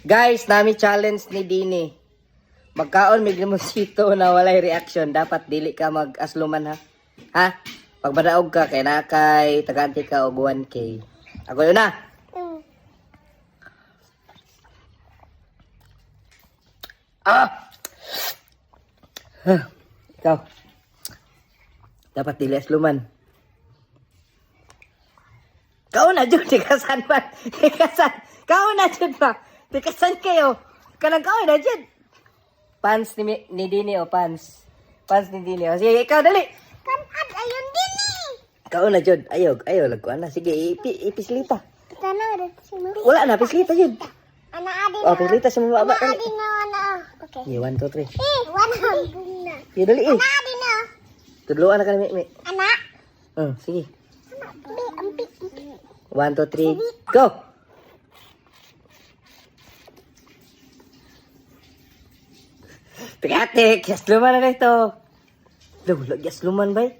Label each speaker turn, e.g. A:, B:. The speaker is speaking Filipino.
A: Guys, nami challenge ni Dini. Magkaon mig limonsito na walay reaction. Dapat dili ka mag-asluman ha. Ha? Pag madaog ka, kay nakay, taganti ka og 1K. Ako yun na. Ah! Huh. Ikaw. Dapat dili asluman. Kau na dyan, tikasan pa. Tikasan. Kau na dyan pa. Tikasan kayo. Kanang kau na dyan. Pants ni Dini o pants. Pants ni Dini o. Sige, ikaw dali.
B: Kan ayun Dini.
A: Kau na dyan. Ayaw. Lagkuhan na. Sige, ipislita.
B: Kita na udah sini.
A: Wala na, pislita dyan.
B: Anak adi
A: O, pislita sa mga baba.
B: Anak adi na ana. Okay.
A: Sige, 1, 2, 3.
B: Wana buna.
A: Sige, dali eh.
B: Anak adi na.
A: Tudluan na ka na, Mi.
B: Anak.
A: Sige.
B: Ampi.
A: 1, 2, 3. Go! Tika-tik. Yasluman na na ito. Loh, yasluman ba eh?